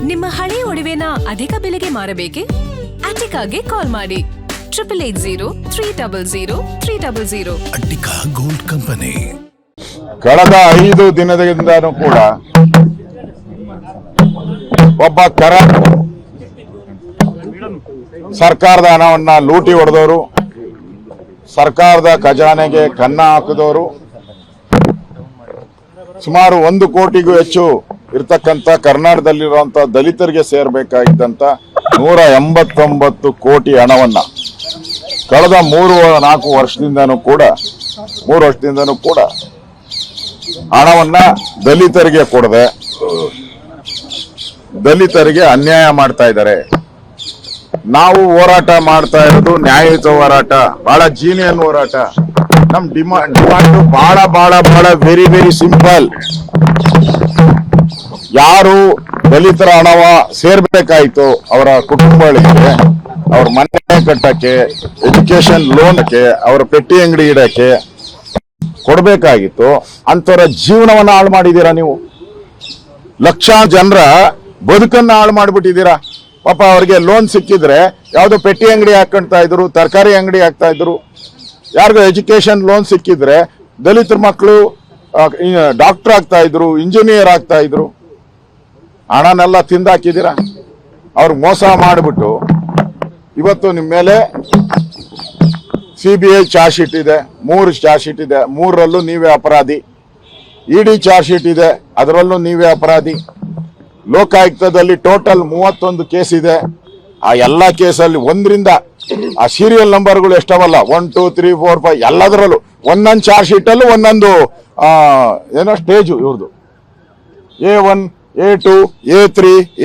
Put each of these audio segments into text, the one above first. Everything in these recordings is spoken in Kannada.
ನಿಮ್ಮ ಹಳೆ ಒಡವೆನ ಅಧಿಕ ಬೆಲೆಗೆ ಮಾರಬೇಕೆ? ಅಟಿಕಾಗೆ ಕಾಲ್ ಮಾಡಿ 8880 ಅಟ್ಟಿಕಾ ಗೋಲ್ಡ್ ಕಂಪನಿ. ಕಳೆದ 5 ದಿನದಿಂದನೂ ಕೂಡ ಒಬ್ಬ ಸರ್ಕಾರದ ಹಣವನ್ನ ಲೂಟಿ ಹೊಡೆದವರು, ಸರ್ಕಾರದ ಖಜಾನೆಗೆ ಕನ್ನ ಹಾಕಿದವರು, ಸುಮಾರು 1 ಕೋಟಿಗೂ ಹೆಚ್ಚು ಇರ್ತಕ್ಕಂಥ ಕರ್ನಾಟಕದಲ್ಲಿರುವಂತ ದಲಿತರಿಗೆ ಸೇರ್ಬೇಕಾಗಿದ್ದಂತ 189 ಕೋಟಿ ಹಣವನ್ನ ಕಳೆದ 3-4 ವರ್ಷದಿಂದನೂ ಕೂಡ ಹಣವನ್ನ ದಲಿತರಿಗೆ ಕೊಡದೆ ದಲಿತರಿಗೆ ಅನ್ಯಾಯ ಮಾಡ್ತಾ ಇದ್ದಾರೆ. ನಾವು ಹೋರಾಟ ಮಾಡ್ತಾ ಇರೋದು ನ್ಯಾಯಯುತ ಹೋರಾಟ, ಬಹಳ ಜೀನಿಯನ್ ಹೋರಾಟ. ನಮ್ ಡಿಮಾಂಡ್ ಬಹಳ ಬಹಳ ಬಹಳ ವೆರಿ ವೆರಿ ಸಿಂಪಲ್. ಯಾರು ದಲಿತರ ಹಣವ ಸೇರ್ಬೇಕಾಯ್ತು ಅವರ ಕುಟುಂಬಗಳಿಗೆ, ಅವ್ರ ಮನೆ ಕಟ್ಟಕ್ಕೆ, ಎಜುಕೇಶನ್ ಲೋನ್ಗೆ, ಅವರ ಪೆಟ್ಟಿ ಅಂಗಡಿ ಇಡಕ್ಕೆ ಕೊಡ್ಬೇಕಾಗಿತ್ತು, ಅಂತವರ ಜೀವನವನ್ನ ಹಾಳು ಮಾಡಿದೀರಾ ನೀವು. ಲಕ್ಷಾಂತರ ಜನರ ಬದುಕನ್ನ ಹಾಳು ಮಾಡಿಬಿಟ್ಟಿದ್ದೀರಾ. ಪಾಪ ಅವ್ರಿಗೆ ಲೋನ್ ಸಿಕ್ಕಿದ್ರೆ ಯಾವ್ದೋ ಪೆಟ್ಟಿ ಅಂಗಡಿ ಹಾಕೊಳ್ತಾ ಇದ್ರು, ತರಕಾರಿ ಅಂಗಡಿ ಹಾಕ್ತಾ ಇದ್ರು. ಯಾರಿಗೋ ಎಜುಕೇಶನ್ ಲೋನ್ ಸಿಕ್ಕಿದ್ರೆ ದಲಿತರ ಮಕ್ಕಳು ಡಾಕ್ಟರ್ ಆಗ್ತಾ ಇದ್ರು, ಇಂಜಿನಿಯರ್ ಆಗ್ತಾ ಇದ್ರು. ಹಣನೆಲ್ಲ ತಿಂದಾಕಿದ್ದೀರಾ. ಅವ್ರಿಗೆ ಮೋಸ ಮಾಡಿಬಿಟ್ಟು ಇವತ್ತು ನಿಮ್ಮ ಮೇಲೆ CBI ಚಾರ್ಜ್ ಶೀಟ್ ಇದೆ, 3 ಚಾರ್ಜ್ ಶೀಟ್ ಇದೆ, 3ರಲ್ಲೂ ನೀವೇ ಅಪರಾಧಿ. ED ಚಾರ್ಜ್ ಶೀಟ್ ಇದೆ, ಅದರಲ್ಲೂ ನೀವೇ ಅಪರಾಧಿ. ಲೋಕಾಯುಕ್ತದಲ್ಲಿ ಟೋಟಲ್ 31 ಕೇಸ್ ಇದೆ. ಆ ಎಲ್ಲಾ ಕೇಸಲ್ಲಿ 1ರಿಂದ ಆ ಸೀರಿಯಲ್ ನಂಬರ್ಗಳು ಎಷ್ಟವಲ್ಲ, 1 2 3 4 5 ಎಲ್ಲದರಲ್ಲೂ ಒಂದೊಂದು ಚಾರ್ಜ್ ಶೀಟ್ ಅಲ್ಲೂ ಒಂದೊಂದು ಏನೋ ಸ್ಟೇಜು ಇವ್ರದ್ದು. A1 A2 A3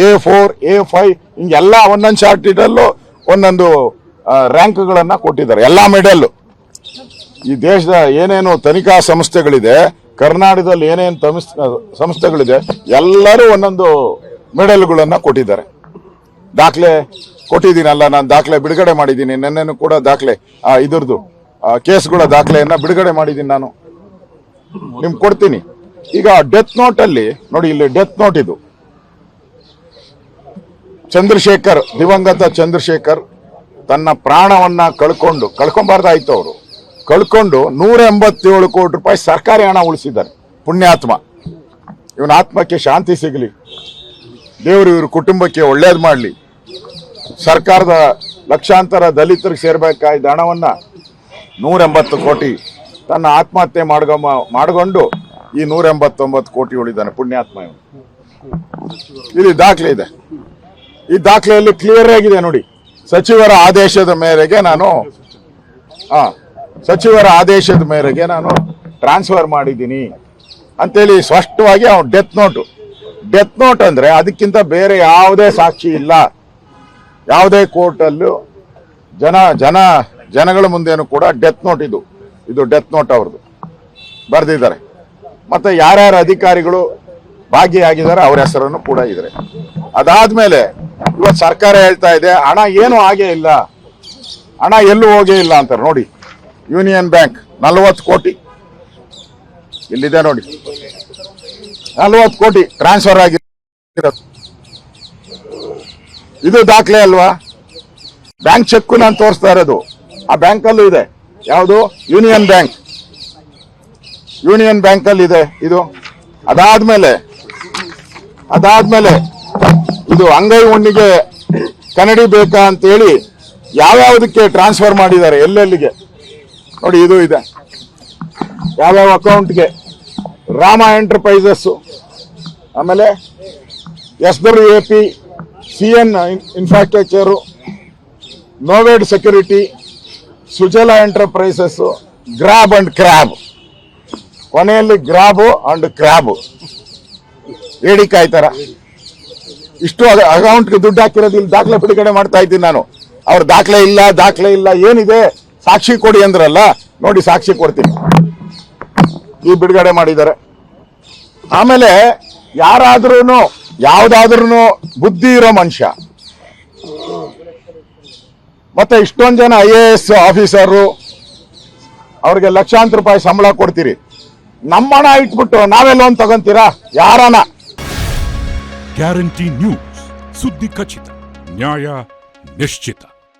A4 A5 ಹಿಂಗೆಲ್ಲ ಒಂದೊಂದು ಚಾರ್ಜ್ ಶೀಟ್ ಅಲ್ಲೂ ಒಂದೊಂದು ರ್ಯಾಂಕ್ಗಳನ್ನ ಕೊಟ್ಟಿದ್ದಾರೆ, ಎಲ್ಲಾ ಮೆಡಲ್. ಈ ದೇಶದ ಏನೇನು ತನಿಖಾ ಸಂಸ್ಥೆಗಳಿದೆ, ಕರ್ನಾಟಕದಲ್ಲಿ ಏನೇನು ಸಂಸ್ಥೆಗಳಿದೆ, ಎಲ್ಲರೂ ಒಂದೊಂದು ಮೆಡಲ್ಗಳನ್ನ ಕೊಟ್ಟಿದ್ದಾರೆ. ದಾಖಲೆ ಕೊಟ್ಟಿದ್ದೀನಲ್ಲ, ನಾನು ದಾಖಲೆ ಬಿಡುಗಡೆ ಮಾಡಿದ್ದೀನಿ. ನೆನ್ನೆನೂ ಕೂಡ ದಾಖಲೆ ಇದ್ರದ್ದು ಕೇಸ್ಗಳ ದಾಖಲೆಯನ್ನ ಬಿಡುಗಡೆ ಮಾಡಿದ್ದೀನಿ. ನಾನು ನಿಮ್ಗೆ ಕೊಡ್ತೀನಿ. ಈಗ ಡೆತ್ ನೋಟ್ ಅಲ್ಲಿ ನೋಡಿ, ಇಲ್ಲಿ ಡೆತ್ ನೋಟ್ ಇದು. ಚಂದ್ರಶೇಖರ್, ದಿವಂಗತ ಚಂದ್ರಶೇಖರ್ ತನ್ನ ಪ್ರಾಣವನ್ನ ಕಳ್ಕೊಂಬಾರ್ದಾಯ್ತು. ಅವರು ಕಳ್ಕೊಂಡು 187 ಕೋಟಿ ರೂಪಾಯಿ ಸರ್ಕಾರಿ ಹಣ ಉಳಿಸಿದ್ದಾರೆ. ಪುಣ್ಯಾತ್ಮ. ಇವನ ಆತ್ಮಕ್ಕೆ ಶಾಂತಿ ಸಿಗಲಿ, ದೇವರು ಇವ್ರ ಕುಟುಂಬಕ್ಕೆ ಒಳ್ಳೇದು ಮಾಡಲಿ. ಸರ್ಕಾರದ ಲಕ್ಷಾಂತರ ದಲಿತರಿಗೆ ಸೇರ್ಬೇಕಾದ ಹಣವನ್ನ 180 ಕೋಟಿ ತನ್ನ ಆತ್ಮಹತ್ಯೆ ಮಾಡ್ಕೊಂಡು ಈ 189 ಕೋಟಿ ಉಳಿದಾನೆ. ಪುಣ್ಯಾತ್ಮ ಇವನು. ಇಲ್ಲಿ ದಾಖಲೆ ಇದೆ. ಈ ದಾಖಲೆಯಲ್ಲಿ ಕ್ಲಿಯರ್ ಆಗಿದೆ ನೋಡಿ. ಸಚಿವರ ಆದೇಶದ ಮೇರೆಗೆ ನಾನು ಟ್ರಾನ್ಸ್ಫರ್ ಮಾಡಿದ್ದೀನಿ ಅಂತೇಳಿ ಸ್ಪಷ್ಟವಾಗಿ ಅವ್ನು ಡೆತ್ ನೋಟ್ ಅಂದ್ರೆ ಅದಕ್ಕಿಂತ ಬೇರೆ ಯಾವುದೇ ಸಾಕ್ಷಿ ಇಲ್ಲ. ಯಾವುದೇ ಕೋರ್ಟಲ್ಲೂ ಜನಗಳ ಮುಂದೆನೂ ಕೂಡ ಡೆತ್ ನೋಟ್ ಇದು ಡೆತ್ ನೋಟ್ ಅವ್ರದ್ದು ಬರೆದಿದ್ದಾರೆ. ಮತ್ತೆ ಯಾರ್ಯಾರ ಅಧಿಕಾರಿಗಳು ಭಾಗಿಯಾಗಿದ್ದಾರೆ ಅವ್ರ ಹೆಸರನ್ನು ಕೂಡ ಇದ್ದಾರೆ. ಅದಾದ್ಮೇಲೆ ಇವತ್ತು ಸರ್ಕಾರ ಹೇಳ್ತಾ ಇದೆ ಹಣ ಏನು ಆಗೇ ಇಲ್ಲ, ಹಣ ಎಲ್ಲೂ ಹೋಗೇ ಇಲ್ಲ ಅಂತಾರೆ. ನೋಡಿ, ಯೂನಿಯನ್ ಬ್ಯಾಂಕ್ 40 ಕೋಟಿ ಇಲ್ಲಿದೆ ನೋಡಿ, 40 ಕೋಟಿ ಟ್ರಾನ್ಸ್ಫರ್ ಆಗಿರೋದು. ಇದು ದಾಖಲೆ ಅಲ್ವಾ? ಬ್ಯಾಂಕ್ ಚೆಕ್ ನಾನು ತೋರಿಸ್ತಾ ಇರೋದು ಆ ಬ್ಯಾಂಕಲ್ಲೂ ಇದೆ. ಯಾವುದು? ಯೂನಿಯನ್ ಬ್ಯಾಂಕ್ ಅಲ್ಲಿ ಇದೆ ಇದು. ಅದಾದ್ಮೇಲೆ ಇದು ಅಂಗೈ ಹುಣ್ಣಿಗೆ ಕನ್ನಡಿ ಬೇಕಾ ಅಂತೇಳಿ ಯಾವ್ಯಾವುದಕ್ಕೆ ಟ್ರಾನ್ಸ್ಫರ್ ಮಾಡಿದ್ದಾರೆ, ಎಲ್ಲೆಲ್ಲಿಗೆ ನೋಡಿ. ಇದು ಇದೆ ಯಾವ್ಯಾವ ಅಕೌಂಟ್ಗೆ. ರಾಮ ಎಂಟರ್ಪ್ರೈಸಸ್, ಆಮೇಲೆ SWAP, CN ಇನ್ಫ್ರಾಸ್ಟ್ರಕ್ಚರು, ನೋವೆಡ್ security, Sujala enterprises, grab and crab. ಕೊನೆಯಲ್ಲಿ ಗ್ರಾಬು ಅಂಡ್ ಕ್ರ್ಯಾಬ್ ಏಡಿ ಕಾಯ್ತಾರ. ಇಷ್ಟು ಅಕೌಂಟ್ಗೆ ದುಡ್ಡು ಹಾಕಿರೋದು ಇಲ್ಲಿ ದಾಖಲೆ ಬಿಡುಗಡೆ ಮಾಡ್ತಾ ಇದ್ದೀನಿ ನಾನು. ಅವ್ರ ದಾಖಲೆ ಇಲ್ಲ ಏನಿದೆ ಸಾಕ್ಷಿ ಕೊಡಿ ಅಂದ್ರಲ್ಲ, ನೋಡಿ ಸಾಕ್ಷಿ ಕೊಡ್ತೀನಿ. ಈ ಬಿಡುಗಡೆ ಮಾಡಿದ್ದಾರೆ. ಆಮೇಲೆ ಯಾವ್ದಾದ್ರೂ ಬುದ್ಧಿ ಇರೋ ಮನುಷ್ಯ ಮತ್ತೆ ಇಷ್ಟೊಂದು ಜನ IAS ಆಫೀಸರು ಅವ್ರಿಗೆ ಲಕ್ಷಾಂತರ ರೂಪಾಯಿ ಸಂಬಳ ಕೊಡ್ತೀರಿ, ನಮ್ಮಣ ಇಟ್ಬಿಟ್ಟು ನಾವೇ ಲೋನ್ ತಗೊಂತೀರಾ? ಯಾರನ ಗ್ಯಾರಂಟಿ ನ್ಯೂಸ್. ಸುದ್ದಿ ಖಚಿತ, ನ್ಯಾಯ ನಿಶ್ಚಿತ.